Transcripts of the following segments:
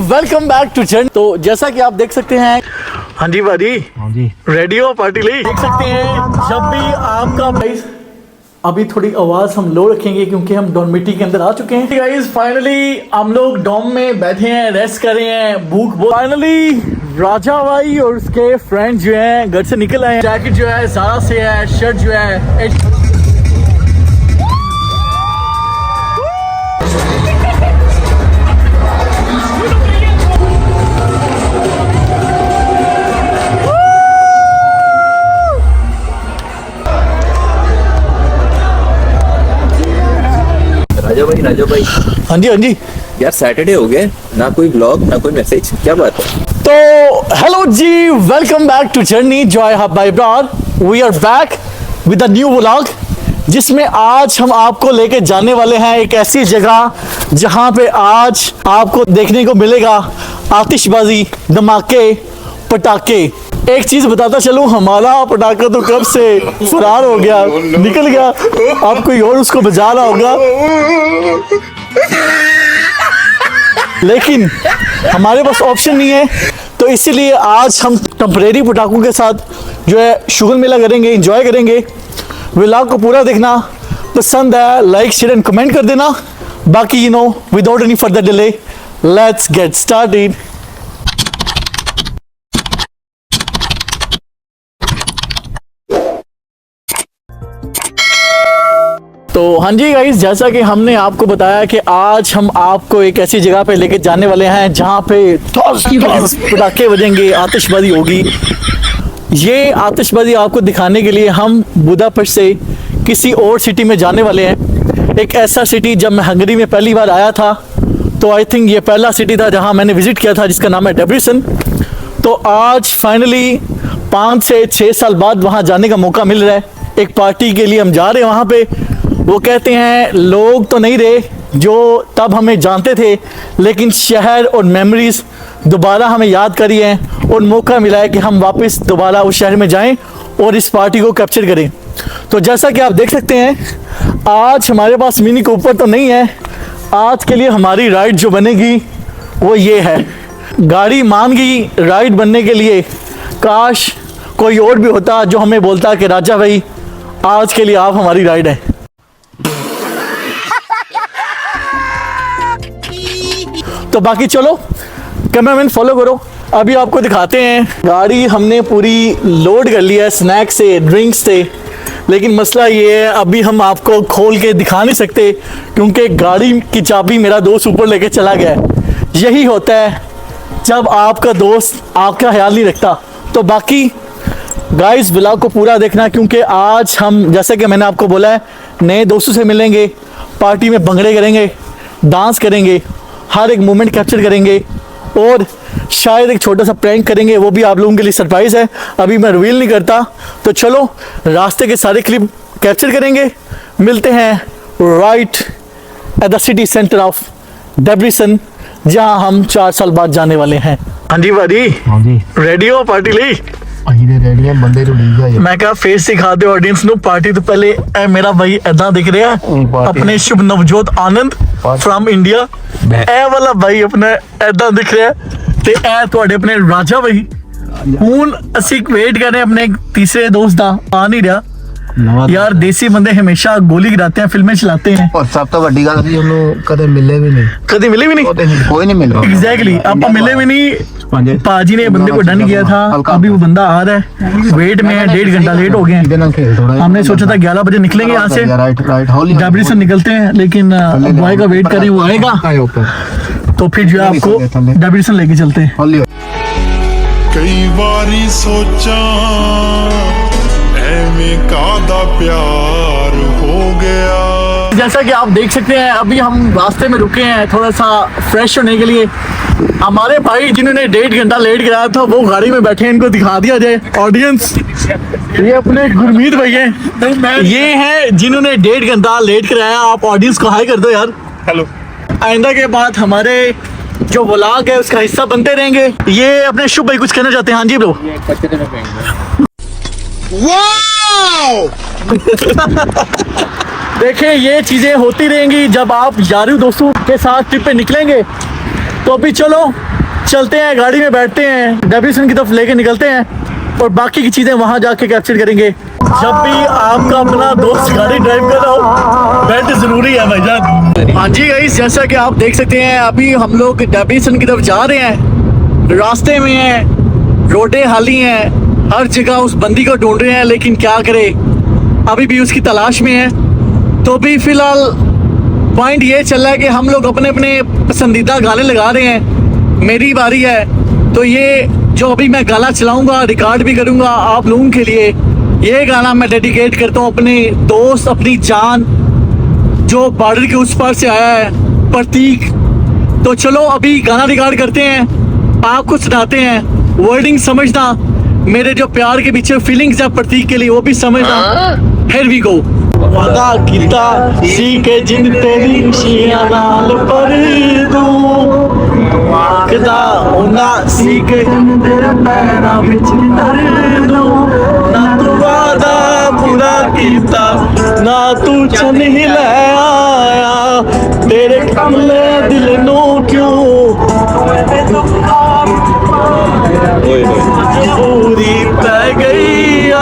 Welcome back to journey. तो जैसा कि आप देख सकते हैं, हाँ जी भाजी, हाँ जी, रेडी हो पार्टी ली। देख सकते हैं जब भी आपका गाइस, अभी थोड़ी आवाज हम लो रखेंगे क्योंकि हम डॉर्मिटरी के अंदर आ चुके हैं गाइस। फाइनली हम लोग डॉम में बैठे हैं, रेस्ट कर रहे हैं, भूख बहुत। फाइनली राजा भाई और उसके फ्रेंड जो हैं घर से निकल आए हैं। जैकेट जो है ज़ारा से है, शर्ट जो है राजा भाई, हाँ जी यार सैटरडे हो गए, ना कोई ब्लॉग ना कोई मैसेज, क्या बात है? तो hello ji, welcome back to Journey Joy Hub by Broad. We are back with a new vlog, जिसमें आज हम आपको लेके जाने वाले हैं एक ऐसी जगह जहां पे आज आपको देखने को मिलेगा आतिशबाजी, धमाके, पटाखे। एक चीज बताता चलूं, हमारा पटाखा तो कब से फरार हो गया, निकल गया। अब कोई और उसको बजा रहा होगा, लेकिन हमारे पास ऑप्शन नहीं है। तो इसीलिए आज हम टेम्परेरी पटाखों के साथ जो है शुगर मेला करेंगे, एंजॉय करेंगे। व्लॉग को पूरा देखना, पसंद है लाइक शेयर एंड कमेंट कर देना। बाकी without any further delay, let's get started. तो हाँ जी गाइस, जैसा कि हमने आपको बताया कि आज हम आपको एक ऐसी जगह पे लेके जाने वाले हैं जहाँ पे पटाखे बजेंगे, आतिशबाजी होगी। ये आतिशबाजी आपको दिखाने के लिए हम बुदापेस्ट से किसी और सिटी में जाने वाले हैं। एक ऐसा सिटी, जब मैं हंगरी में पहली बार आया था तो आई थिंक ये पहला सिटी था जहाँ मैंने विजिट किया था, जिसका नाम है डेब्रिसन। तो आज फाइनली 5 से 6 साल बाद वहाँ जाने का मौका मिल रहा है। एक पार्टी के लिए हम जा रहे हैं वहाँ पे। वो कहते हैं लोग तो नहीं रहे जो तब हमें जानते थे, लेकिन शहर और मेमोरीज दोबारा हमें याद करी है और मौका मिला है कि हम वापस दोबारा उस शहर में जाएं और इस पार्टी को कैप्चर करें। तो जैसा कि आप देख सकते हैं, आज हमारे पास मिनी कूपर तो नहीं है। आज के लिए हमारी राइड जो बनेगी वो ये है। गाड़ी मान गई राइड बनने के लिए। काश कोई और भी होता जो हमें बोलता कि राजा भाई आज के लिए आप हमारी राइड है। तो बाकी चलो, कैमरामैन फॉलो करो, अभी आपको दिखाते हैं। गाड़ी हमने पूरी लोड कर लिया है स्नैक्स से, ड्रिंक्स से, लेकिन मसला ये है अभी हम आपको खोल के दिखा नहीं सकते क्योंकि गाड़ी की चाबी मेरा दोस्त ऊपर लेके चला गया है। यही होता है जब आपका दोस्त आपका ख्याल नहीं रखता। तो बाकी गाइस व्लॉग को पूरा देखना, क्योंकि आज हम, जैसा कि मैंने आपको बोला है, नए दोस्तों से मिलेंगे, पार्टी में भंगड़े करेंगे, डांस करेंगे, हर एक मोमेंट कैप्चर करेंगे और शायद एक छोटा सा प्रैंक करेंगे। वो भी आप लोगों के लिए सरप्राइज़ है, अभी मैं रिवील नहीं करता। तो चलो रास्ते के सारे क्लिप कैप्चर करेंगे। मिलते हैं right at the city centre of Debrecen, जहां हम 4 साल बाद जाने वाले हैं। हाँ जी भाजी, हाँ जी, रेडी हो पार्टी ली? रेडी है बंदे तो लीक है। मैं क्या फेस सिखा दे ऑडियंस ਨੂੰ। पार्टी तो पहले ए मेरा भाई ऐदा दिख रहा है, अपने शुभ नवजोत आनंद फ्रॉम इंडिया। ए वाला भाई अपना ऐदा दिख रहा है ते ए ਤੁਹਾਡੇ अपने राजा भाई। ਹੁਣ ਅਸੀਂ वेट कर रहे हैं अपने तीसरे दोस्त ਦਾ, आ नहीं रहा यार। देसी बंदे हमेशा गोली गिराते हैं, फिल्में चलाते हैं। और सब तो ਵੱਡੀ ਗੱਲ ਸੀ ਉਹਨੂੰ ਕਦੇ ਮਿਲੇ ਵੀ ਨਹੀਂ, कभी मिले भी नहीं। कोई नहीं मिल रहा। एग्जैक्टली, आप मिले भी नहीं। पाजी ने बंदे को डन किया था, अभी वो बंदा आ रहा है, वेट में है, 1.5 घंटा लेट हो गए हैं। हमने सोचा था 11 बजे निकलेंगे यहाँ से, डेब्रिसन निकलते हैं, लेकिन बॉय का वेट करें, वो आएगा तो फिर जो है आपको डेब्रिसन लेके चलते हैं। कई बारी सोचा एवें कादा प्यार हो गया। जैसा कि आप देख सकते हैं, अभी हम रास्ते में रुके हैं थोड़ा सा फ्रेश होने के लिए। हमारे भाई जिन्होंने 1.5 घंटा लेट कराया था वो गाड़ी में बैठे हैं, इनको दिखा दिया जाए ऑडियंस। ये अपने गुरमीत भाई हैं, ये हैं जिन्होंने 1.5 घंटा लेट कराया। आप ऑडियंस को हाई कर दो यार। हेलो। आइंदा के बाद हमारे जो व्लॉग है उसका हिस्सा बनते रहेंगे। ये अपने शुभ भाई कुछ कहना चाहते हैं? हाँ जी ब्रो। देखिए ये चीजें होती रहेंगी जब आप यारी दोस्तों के साथ ट्रिप पे निकलेंगे। तो अभी चलो चलते हैं, गाड़ी में बैठते हैं, डेविसन की तरफ लेके निकलते हैं और बाकी की चीज़ें वहाँ जाके कैप्चर करेंगे। जब भी आपका अपना दोस्त गाड़ी ड्राइव कर रहा हो, बेल्ट ज़रूरी है भाईजान। हाँ जी गाइस, जैसा कि आप देख सकते हैं अभी हम लोग डेविसन की तरफ जा रहे हैं। रास्ते में हैं, रोडें खाली हैं, हर जगह उस बंदी को ढूंढ रहे हैं, लेकिन क्या करें, अभी भी उसकी तलाश में है। तो भी फ़िलहाल पॉइंट ये चल रहा है कि हम लोग अपने अपने पसंदीदा गाने लगा रहे हैं। मेरी बारी है तो ये जो अभी मैं गाना चलाऊंगा, रिकॉर्ड भी करूंगा आप लोगों के लिए, ये गाना मैं डेडिकेट करता हूँ अपने दोस्त, अपनी जान जो बॉर्डर के उस पार से आया है, प्रतीक। तो चलो अभी गाना रिकॉर्ड करते हैं, आपको सुनाते हैं, वर्डिंग समझना, मेरे जो प्यार के पीछे फीलिंग्स है प्रतीक के लिए वो भी समझना। Here we go. वादा कीता सी के जिंद तेरी शीया नाल पर दूं, वादा होना सी के जिंद तेरे पैरां विच धर दूं। ना तू वादा पूरा कीता, ना तू चन ही लै आया, तेरे कमले दिल नू क्यों पूरी पै गई आ।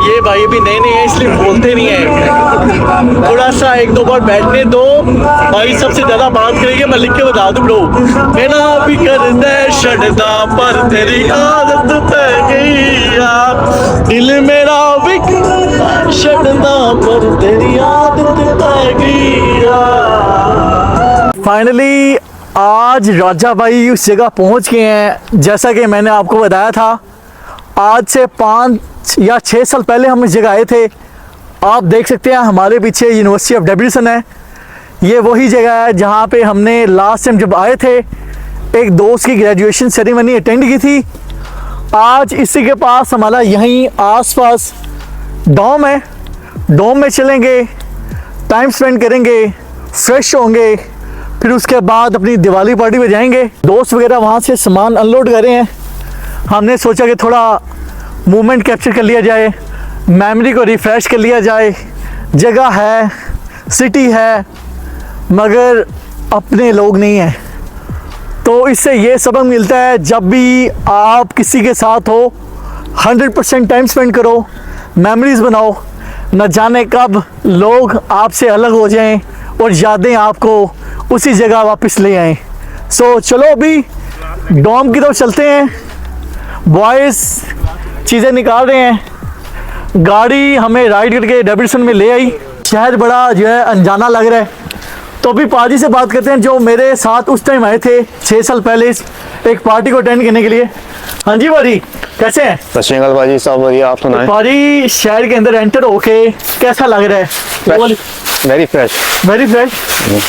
ये भाई अभी नए नए हैं इसलिए बोलते नहीं है, थोड़ा सा एक दो बार बैठने दो भाई, सबसे ज्यादा बात करेंगे, मैं लिख के बता दूं ब्रो। मेरा भी करना छड़दा पर तेरी आदत पै गई यार, दिल मेरा भी छड़दा पर तेरी आदत पै गई यार। फाइनली आज राजा भाई उस जगह पहुंच गए हैं। जैसा कि मैंने आपको बताया था, आज से 5 या 6 साल पहले हम इस जगह आए थे। आप देख सकते हैं हमारे पीछे यूनिवर्सिटी ऑफ डेविसन है। ये वही जगह है जहाँ पे हमने लास्ट टाइम जब आए थे एक दोस्त की ग्रेजुएशन सेरेमनी अटेंड की थी। आज इसी के पास हमारा यहीं आसपास डोम है, डोम में चलेंगे, टाइम स्पेंड करेंगे, फ्रेश होंगे, फिर उसके बाद अपनी दिवाली पार्टी में जाएंगे। दोस्त वगैरह वहाँ से सामान अनलोड कर रहे हैं, हमने सोचा कि थोड़ा मूवमेंट कैप्चर कर लिया जाए, मेमोरी को रिफ़्रेश कर लिया जाए। जगह है, सिटी है, मगर अपने लोग नहीं हैं। तो इससे ये सबक मिलता है, जब भी आप किसी के साथ हो 100% टाइम स्पेंड करो, मेमोरीज़ बनाओ, न जाने कब लोग आपसे अलग हो जाएं और यादें आपको उसी जगह वापस ले आएं। सो चलो अभी डोम की तरफ चलते हैं। बॉयज़ चीज़ें निकाल रहे हैं, गाड़ी हमें राइड करके डेविसन में ले आई। शहर बड़ा जो है अनजाना लग रहा है। तो अभी पाजी से बात करते हैं जो मेरे साथ उस टाइम आए थे 6 साल पहले एक पार्टी को अटेंड करने के लिए। हाँ जी भाजी, कैसे हैं? सत श्री अकाल भाजी, सब बढ़िया, आप सुनाएं। भाजी शहर के अंदर एंटर होके कैसा लग रहा है? Very fresh, very fresh.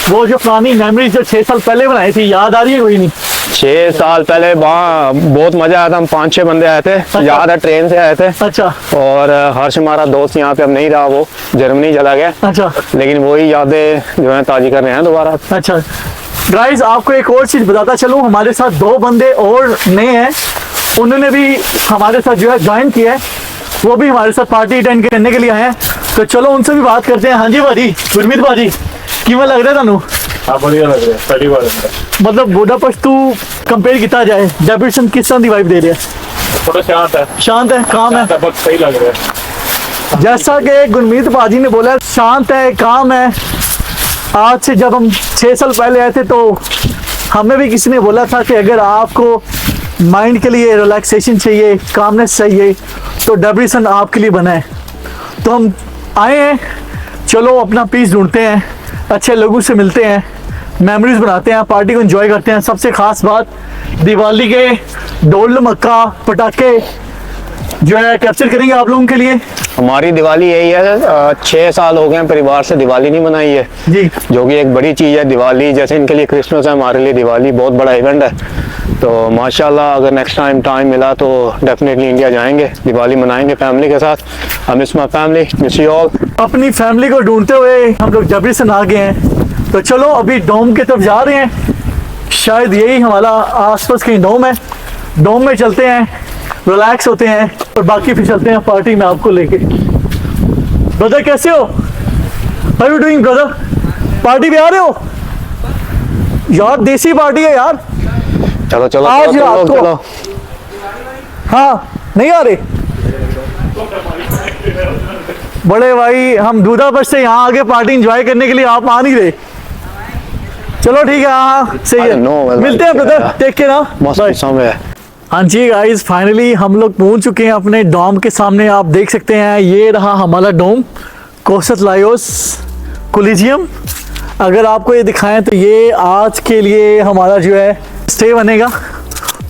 वो जो पुरानी मेमोरीज जो 6 साल पहले बनाई थी याद आ रही है कोई नहीं? 6 साल पहले वहाँ बहुत मजा आया था। हम 5-6 बंदे आए थे। अच्छा। याद है, ट्रेन से आए थे। अच्छा। और हर्ष हमारा दोस्त यहाँ पे अब नहीं रहा, वो जर्मनी चला गया। अच्छा। लेकिन वही यादें जो है ताजी कर रहे हैं दोबारा। अच्छा गाइस, आपको एक और चीज़ बताता चलूँ, हमारे साथ 2 बंदे और नए हैं, उन्होंने भी हमारे साथ जो है ज्वाइन किया है, वो भी हमारे साथ पार्टी अटेंड करने के लिए आए हैं। तो चलो उनसे भी बात करते हैं। हाँ जी भाजी, गुरमीत भाजी किवें लग रहा थानू? हाँ बढ़िया लग रहा है, पहली बार है। मतलब बुडापेस्ट टू कंपेयर किया जाए, डेविसन किस तरह की वाइब दे रहा है? थोड़ा शांत है, शांत है, काम है, बहुत सही लग रहा है। जैसा कि गुरमीत भाजी ने बोला, शांत है, काम है। आज से जब हम 6 साल पहले आए थे तो हमें भी किसी ने बोला था कि अगर आपको माइंड के लिए रिलैक्सेशन चाहिए, कामनेस चाहिए, तो डेविसन आपके लिए बना है। तो हम आए हैं, चलो अपना पीस ढूंढते हैं, अच्छे लोगों से मिलते हैं, मेमोरीज बनाते हैं, पार्टी को एंजॉय करते हैं। सबसे खास बात, दिवाली के ढोल मक्का पटाखे जो है कैप्चर करेंगे आप लोगों के लिए। हमारी दिवाली यही है, 6 साल हो गए हैं परिवार से दिवाली नहीं मनाई है जी, जो कि एक बड़ी चीज़ है। दिवाली जैसे इनके लिए क्रिसमस है, हमारे लिए दिवाली बहुत बड़ा इवेंट है। तो माशाल्लाह अगर नेक्स्ट टाइम मिला तो डेफिनेटली इंडिया जाएंगे, दिवाली मनाएंगे फैमिली के साथ। I miss my family, miss you all. अपनी फैमिली को ढूंढते हुए हम लोग डेविसन आ गए हैं। तो चलो अभी डोम की तरफ जा रहे हैं, शायद यही हमारा आसपास कहीं डोम है। डोम में चलते हैं, रिलैक्स होते हैं और बाकी फिर चलते हैं पार्टी में आपको लेके। ब्रदर कैसे हो? How are you doing brother? Party में आ रहे हो? यार देसी पार्टी है यार। चलो चलो आज चलो रात चलो, को। चलो। हाँ नहीं आ रहे बड़े भाई, हम दूधापट से यहाँ आके पार्टी एंजॉय करने के लिए, आप आ नहीं रहे। चलो ठीक है, हाँ सही अरे है, no, well, मिलते हैं ब्रदर, yeah. टेक केयर ना, मस्त बाय। मौसम है। हाँ जी गाइस, फाइनली हम लोग पहुंच चुके हैं अपने डोम के सामने। आप देख सकते हैं ये रहा हमारा डोम, कोस्टल लायोस कोलिजियम। अगर आपको ये दिखाएं तो ये आज के लिए हमारा जो है स्टे बनेगा।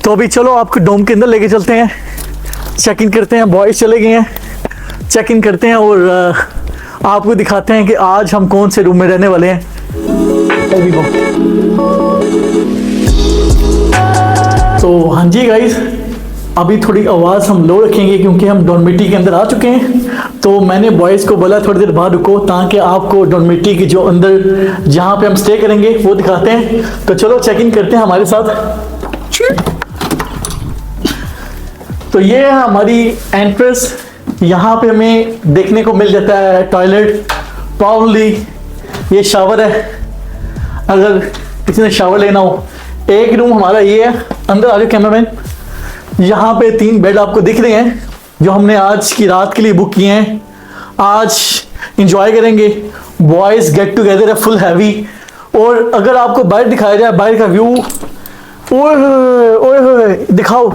तो अभी चलो आपको डोम के अंदर लेके चलते हैं, चेक इन करते हैं। बॉयज चले गए हैं, चेक इन करते हैं और आपको दिखाते हैं कि आज हम कौन से रूम में रहने वाले हैं। There we go. तो हाँ जी गाइस, अभी थोड़ी आवाज़ हम लो रखेंगे क्योंकि हम डॉर्मेट्री के अंदर आ चुके हैं। तो मैंने बॉयज़ को बोला थोड़ी देर बाद रुको, ताकि आपको डॉर्मेट्री की जो अंदर जहाँ पे हम स्टे करेंगे वो दिखाते हैं। तो चलो चेक इन करते हैं हमारे साथ। तो ये है हमारी एंट्रेंस। यहाँ पे हमें देखने को मिल जाता है टॉयलेट, प्रॉब्ली ये शावर है अगर किसी ने शावर लेना हो। एक रूम हमारा ये है, अंदर आ जाओ कैमरामैन। यहाँ पे 3 बेड आपको दिख रहे हैं जो हमने आज की रात के लिए बुक किए हैं। आज इंजॉय करेंगे, बॉयज़ गेट टुगेदर है फुल हैवी। और अगर आपको बाहर दिखाया जाए, बाहर का व्यू, ओए दिखाओ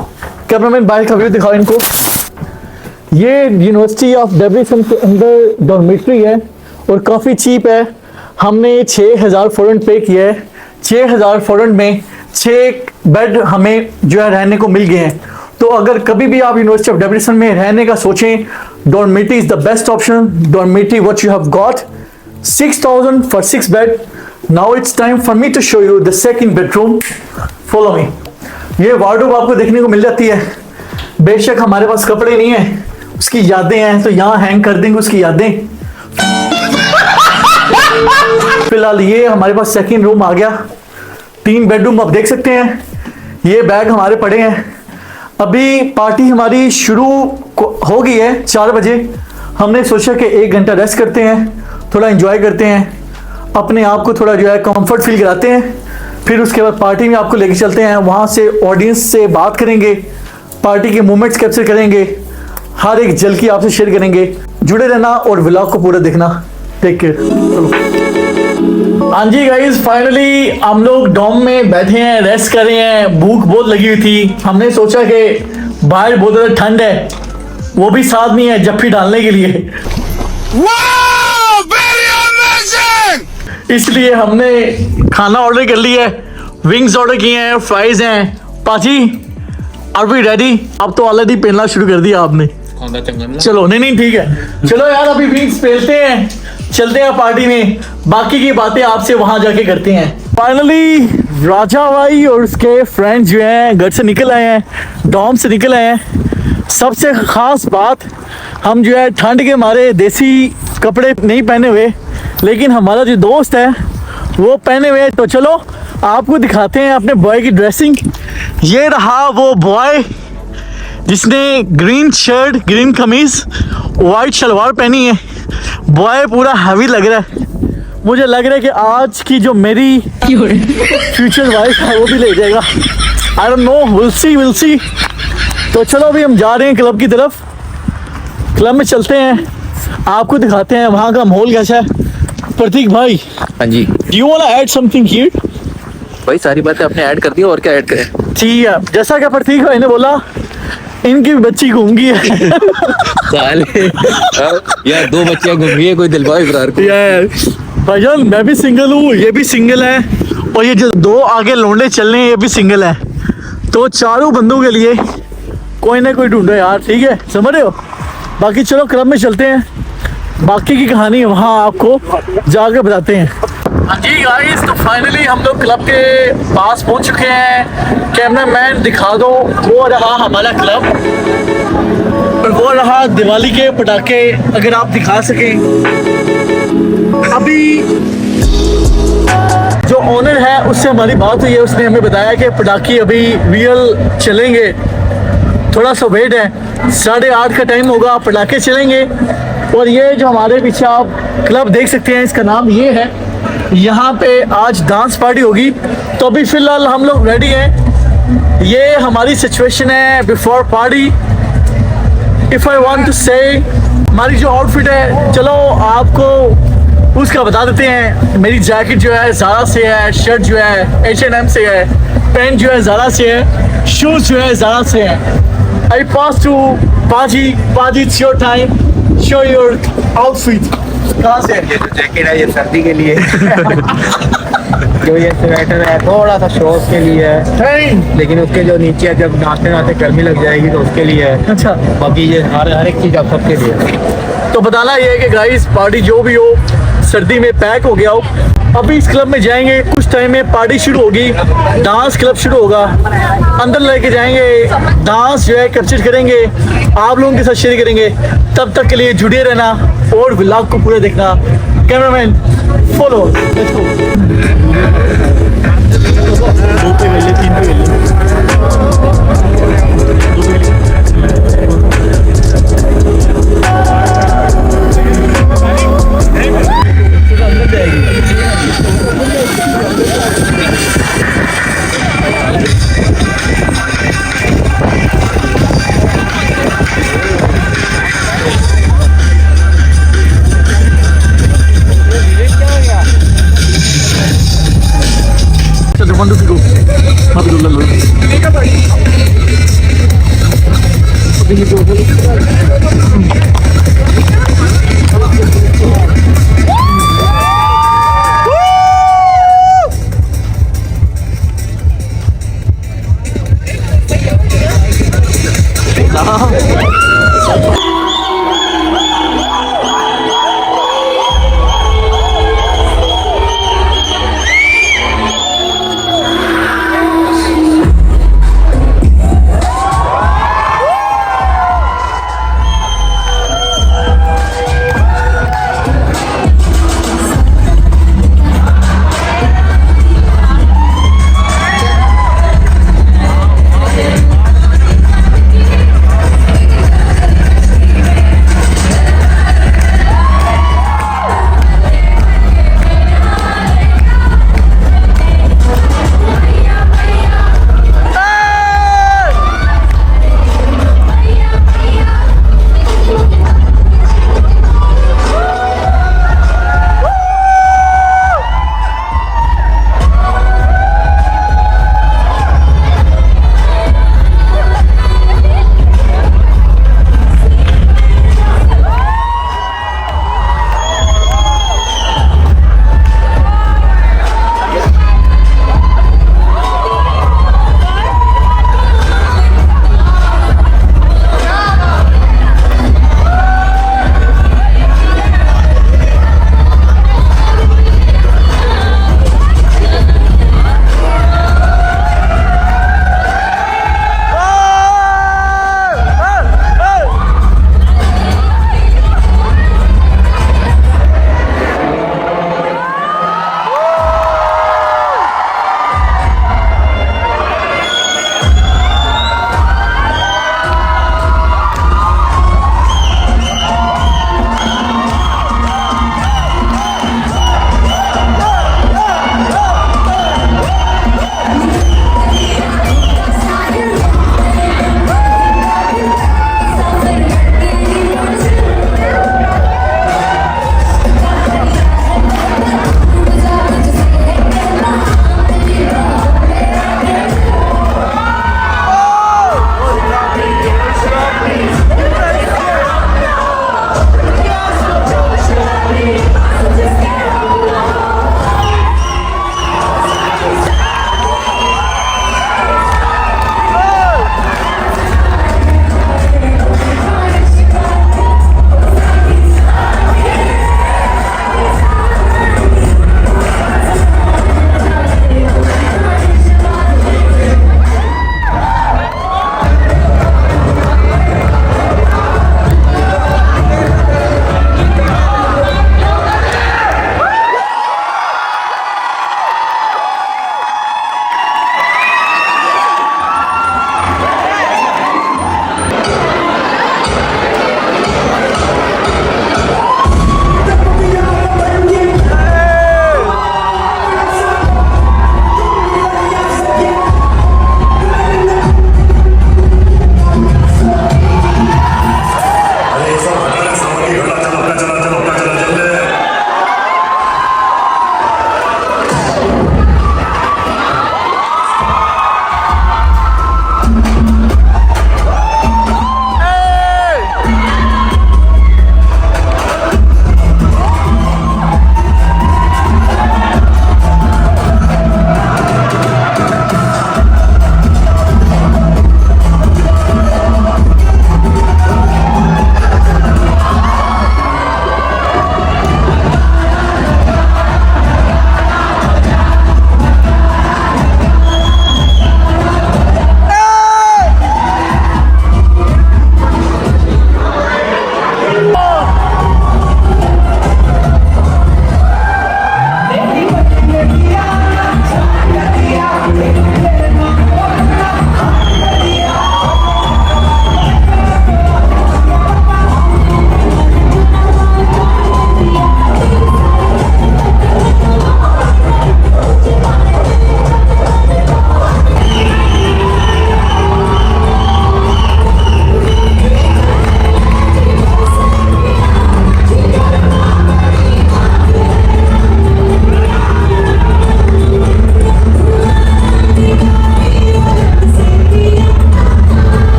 कैमरामैन, बाहर का व्यू दिखाओ इनको। ये यूनिवर्सिटी ऑफ डेब्रिसन के अंदर डॉर्मेट्री है और काफ़ी चीप है। हमने 6000 फॉरेन पे किया है। 6000 फॉरेन में 6 बेड हमें जो है रहने को मिल गए हैं। तो अगर कभी भी आप यूनिवर्सिटी ऑफ डेब्रिसन में रहने का सोचें, dormitory is the best option. Dormitory what you have got 6000 for 6 bed. Now it's time for me to show you the second bedroom. Follow me. ये वार्डरोब आपको देखने को मिल जाती है। बेशक हमारे पास कपड़े नहीं है, उसकी यादें हैं, तो यहाँ हैंग कर देंगे उसकी यादें। फिलहाल ये हमारे पास सेकंड रूम आ गया। 3 बेडरूम आप देख सकते हैं। ये बैग हमारे पड़े हैं। अभी पार्टी हमारी शुरू हो गई है 4 बजे। हमने सोचा कि 1 घंटा रेस्ट करते हैं, थोड़ा एंजॉय करते हैं, अपने आप को थोड़ा जो है कंफर्ट फील कराते हैं। फिर उसके बाद पार्टी में आपको लेके चलते हैं। वहाँ से ऑडियंस से बात करेंगे, पार्टी के मोमेंट्स कैप्चर करेंगे, हर एक झलकी आपसे शेयर करेंगे। जुड़े रहना और व्लॉग को पूरा देखना। Take care. चलो हाँ जी गाइस, फाइनली हम लोग डॉम में बैठे हैं, रेस्ट कर रहे हैं। भूख बहुत लगी हुई थी। हमने सोचा कि बाहर बहुत ज़्यादा ठंड है, वो भी साथ में है जफ्फी डालने के लिए। इसलिए हमने खाना ऑर्डर कर लिया है। विंग्स ऑर्डर किए हैं, फ्राइज हैं। पाजी आर वी रेडी? अब तो ऑलरेडी पहनना शुरू कर दिया आपने। चलो नहीं ठीक है। चलो यार अभी विंग्स पहनते हैं, चलते हैं पार्टी में। बाकी की बातें आपसे वहां जाके करते हैं। फाइनली राजा भाई और उसके फ्रेंड्स जो हैं घर से निकल आए हैं, डॉम से निकल आए हैं। सबसे खास बात, हम जो है ठंड के मारे देसी कपड़े नहीं पहने हुए, लेकिन हमारा जो दोस्त है वो पहने हुए। तो चलो आपको दिखाते हैं अपने बॉय की ड्रेसिंग। ये रहा वो बॉय जिसने ग्रीन शर्ट, ग्रीन कमीज, वाइट शलवार पहनी है। बॉय पूरा हैवी लग रहा है। मुझे लग रहा है कि आज की जो मेरी फ्यूचर वाइफ है वो भी ले जाएगा। I don't know, will see. तो चलो अभी हम जा रहे हैं क्लब की तरफ। क्लब में चलते हैं, आपको दिखाते हैं वहाँ का माहौल कैसा है। प्रतीक भाई, हाँ जी do you want to add something here? भाई, सारी बातें आपने ऐड कर दी, और क्या ऐड करें? ठीक है, जैसा कि प्रतीक भाई ने बोला, इनकी बच्ची घूमगी है। साले यार 2 बच्चियां घूम गई है, कोई दिलवा इकरार को। यार भाईजान, मैं भी सिंगल हूँ, ये भी सिंगल है, और ये जो 2 आगे लौंडे चल रहे हैं ये भी सिंगल है। तो चारों बंदों के लिए कोई ना कोई ढूंढो यार, ठीक है, समझ रहे हो? बाकी चलो क्लब में चलते हैं, बाकी की कहानी वहाँ आपको जाकर बताते हैं। हाँ जी गाइस, तो फाइनली हम लोग क्लब के पास पहुँच चुके हैं। कैमरामैन दिखा दो, वो रहा हमारा क्लब और वो रहा दिवाली के पटाखे, अगर आप दिखा सकें। अभी जो ओनर है उससे हमारी बात हुई है, उसने हमें बताया कि पटाखे अभी रियल चलेंगे, थोड़ा सा वेट है, 8:30 का टाइम होगा, पटाखे चलेंगे। और ये जो हमारे पीछे आप क्लब देख सकते हैं, इसका नाम ये है यहाँ पे आज डांस पार्टी होगी। तो अभी फिलहाल हम लोग रेडी हैं। ये हमारी सिचुएशन है before party. If I want to say हमारी जो आउटफिट है, चलो आपको उसका बता देते हैं। मेरी जैकेट जो है ज़ारा से है, शर्ट जो है H&M से है, पैंट जो है ज़ारा से है, शूज़ जो है ज़ारा से है। आई पास टू पाजी, it's your time, show your outfit. कहाँ से है? ये जो जैकेट है ये सर्दी के लिए जो ये स्वेटर है थोड़ा सा शौक के लिए है, Hey! लेकिन उसके जो नीचे है जब नाचते नाचते गर्मी लग जाएगी तो उसके लिए है। अच्छा, बाकी ये हर एक चीज़ आप सबके लिए है। तो बताना ये है कि गाइस पार्टी जो भी हो सर्दी में पैक हो गया हो। अभी इस क्लब में जाएंगे, कुछ टाइम में पार्टी शुरू होगी, डांस क्लब शुरू होगा, अंदर लेके जाएंगे, डांस जो है कैप्चर करेंगे, आप लोगों के साथ शेयर करेंगे। तब तक के लिए जुड़े रहना और व्लॉग को पूरे देखना। Cameraman follow, let's go. चलो 1 2 3 गो। अभी लो लो।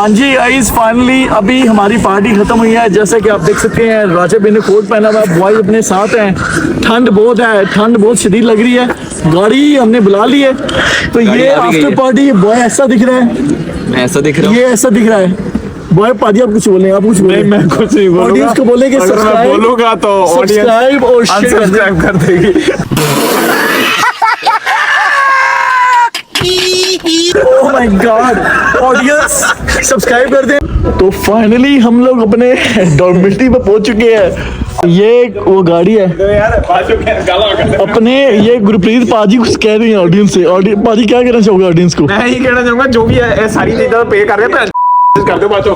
हाँ जी गाइस, फाइनली अभी हमारी पार्टी खत्म हुई है। जैसे कि आप देख सकते हैं राजा भाई ने कोट पहना हुआ है, बॉयज अपने साथ हैं। ठंड बहुत है, ठंड बहुत शदीद लग रही है। गाड़ी हमने बुला ली है, तो ये आफ्टर पार्टी बॉय ऐसा दिख रहा है, मैं ऐसा दिख रहा हूँ। ये ऐसा दिख रहा है। बॉय पाजी आप कुछ बोलें, आप कुछ बोलें। मैं कुछ नहीं बोलूंगा। ऑडियंस को बोले कि अगर मैं सब्सक्राइब बोलूंगा तो ऑडियंस सब्सक्राइब और शेयर अनसब्सक्राइब कर देगी। Oh my God, audience subscribe कर दें। तो फाइनली हम लोग अपने डॉर्मेटरी पे पहुंच चुके हैं। ये वो गाड़ी है अपने, ये गुरप्रीत पाजी कुछ कह रही है ऑडियंस से। पाजी क्या कहना चाहोगे ऑडियंस को? मैं ही कहना चाहूंगा जो भी है सारी चीजें पे कर रहे हैं कर दो बाचो।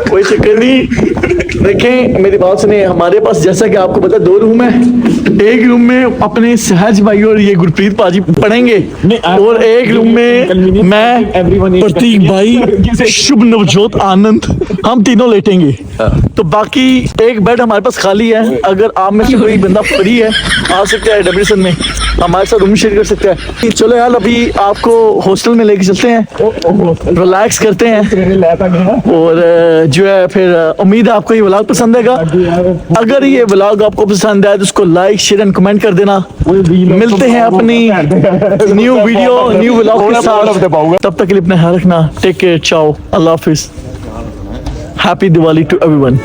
कोई चक्कर नहीं। देखें मेरी बात सुनिए, हमारे पास जैसा कि आपको पता 2 रूम है। एक रूम में अपने सहज भाई और ये गुरप्रीत पाजी पढ़ेंगे, और एक रूम में मैं, प्रतीक भाई, शुभ नवजोत आनंद, हम तीनों लेटेंगे। तो बाकी एक बेड हमारे पास खाली है। अगर आप में से कोई बंदा फ्री है आ सकता है डब्ल्यूसन में, हमारे साथ रूम शेयर कर सकते हैं। चलो यार अभी आपको हॉस्टल में लेके चलते हैं, रिलैक्स करते हैं। और जो है फिर उम्मीद है आपको ये व्लॉग पसंद आएगा। अगर ये व्लॉग आपको पसंद आए तो उसको लाइक शेयर एंड कमेंट कर देना। मिलते हैं अपनी न्यू वीडियो न्यू व्लॉग के साथ। तब तक के लिए अपना ख्याल रखना। टेक केयर, चाओ, अल्लाह हाफिज, हैप्पी दिवाली टू एवरीवन।